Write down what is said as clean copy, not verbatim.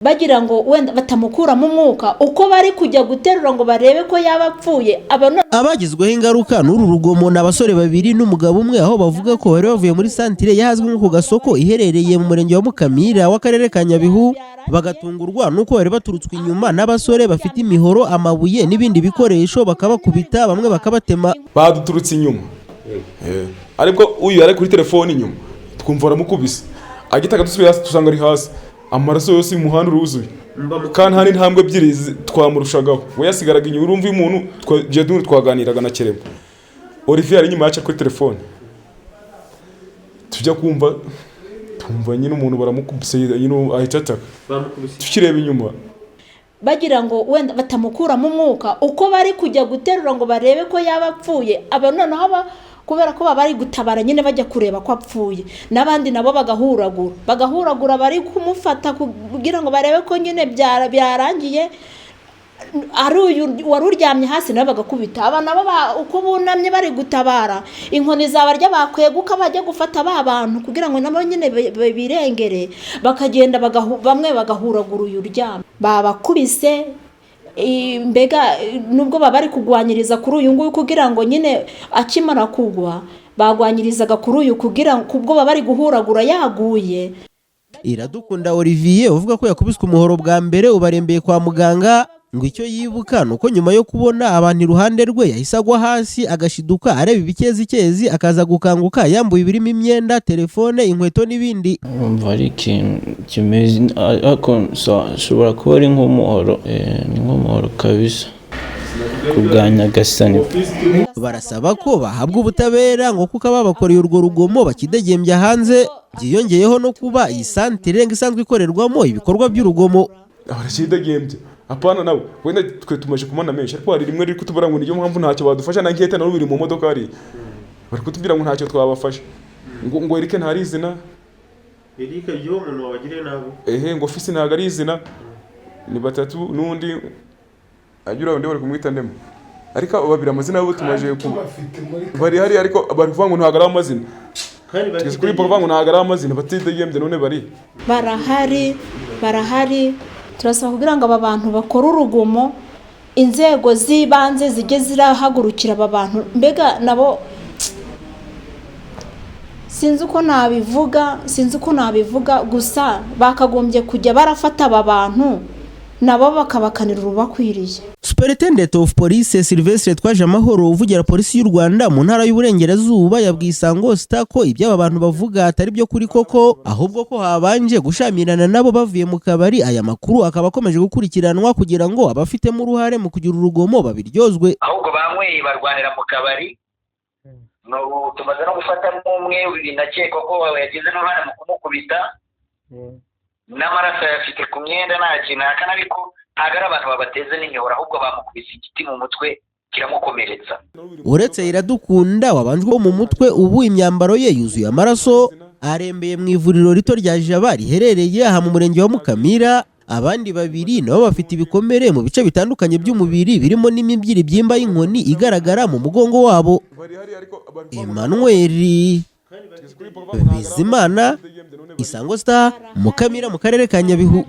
bagira ngo wenda batamukuramo umwuka uko bari kujya guterura ngo barebe ko yabapfuye. Abagizweho ingaruka n'uru rugomo n'abasore babiri n'umugabo umwe, aho bavuga ko bari bavuye muri santire yahazwe nko ku Gasoko iherereye mu murenge wa Mukamira w'akarere ka Nyabihu, bagatungurwa nuko bari baturutswe inyuma n'abasore bafite imihoro, amabuye n'ibindi bikoresho, bakabakubita, bamwe bakabatema. Baduturutse inyuma ariko uyu yari kuri telefone inyuma, twumva baramukubise, agitaka dusubiye tusanga ari hasi, amaraso yose mu muhanda uruzuye, kandi hari intambwe ebyiri twamurushagaho, we yasigaraga inyuma. Urumva umuntu twaganiraga na Kerema, Olivier ari inyuma yacu kuri telefone, tujya kumva nyine umuntu baramukubise nyine ahita ataka, tukireba inyuma bagira ngo wenda batamukuramo umwuka uko bari kujya guterura ngo barebe ko yabapfuye. Noneho kubera ko bari gutabara nyine bajya kureba ko apfuye, n'abandi nabo bagahuragura bari kumufata kugira ngo barebe ko nyine byarangiye. Ari uyu wari uryamye hasi nabo bagakubita, aba nabo uko bunamye bari gutabara, inkoni zabarya bakweguka bajya gufata ba bantu kugira ngo nabo nyine birengere, bakagenda bamwe bagahuragura uyu uryamye, babakubise. Mbega nubwo bari kugwanyiriza kuri uyu nguyu kugira ngo nyine akimara kugwa, bagwanyirizaga kuri uyu kugira ngo kubwo bari guhuragura yaguye. Iradukunda Olivier uvuga ko yakubiswe umuhoro bwa mbere ubarembeye kwa muganga, ngo icyo yibuka nuko nyuma yo kubona abantu iruhande rwe yahise agwa hasi agashiduka areba ibikezikezi, akaza gukanguka yambuye ibirimo imyenda, telefone, inkweto n'ibindi. Umva ari ikintu kimeze ariko ashobora kuba ari nk'umuhoro, ni nk'umuhoro kabisa kuganya Gasani. Barasaba ko bahabwa ubutabera ngo kuko ababakoreye urwo rugomo bakidegembya hanze, byiyongeyeho no kuba iyi santire isanzwe ikorerwamo ibikorwa by'urugomo. Abarakidegembya apana nawe wenda twe tumaje kumana menshi, ariko hari rimwe riri kutubara ngo niyo mpamvu ntacyo badufasha, na nkete nabo biri mu modoka hari bari kutubwira ngo ntacyo twabafasha, ngo Eric ntari izina, Eric yo umuntu wabagiriye nabi, ngo ofisi ntago ari izina, ni batatu n'undi agira undi bari kumwita ndemo, ariko babiri amazina yabo tumaje bari hari, ariko bari kuvuga ngo ntago ari amazina, kandi bari kuri kuvuga ngo ntago ari amazina, batidegembye none barahari. Turasaba kugira ngo aba bantu bakora urugomo, inzego z'ibanze zijye zirahagurukira aba bantu. Mbega nabo sinzi uko nabivuga gusa bakagombye kujya barafata aba bantu nabo bakabakanira urubakwiriye. Superintendent of Police Sylvestre Twajamahoro uvugira polisi y'u Rwanda mu ntara y'Uburengerazuba yabwiye Isango Star ko ibyo aba bantu bavuga atari byo kuri koko, ahubwo ko habanje gushamirana nabo bavuye mu kabari. Aya makuru akaba akomeje gukurikiranwa kugira ngo abafitemo uruhare mu kugira urugomo babiryozwe. Ahubwo banyweye barwanira mu kabari, no tumaze no gufata umwe binakekwa ko yagize n'uruhare mu kumukubita, n'amaraso yafite ku myenda nta kintu akana, ariko ntabwo ari abantu babateze n'imihoro, ahubwo bamukubise igiti mu mutwe kiramukomeretsa. Uretse Iradukunda wabanjwe mu mutwe, ubu imyambaro ye yuzuye amaraso, arembeye mu ivuriro rito rya Jaba riherereye aha mu murenge wa Mukamira. Abandi babiri nabo bafite ibikomere mu bice bitandukanye by'umubiri, birimo n'imibyiri byimba y'inkoni igaragara mu mugongo wabo. Emmanuel Bizimana, Isango Star, Mukamira mu karere ka Nyabihu.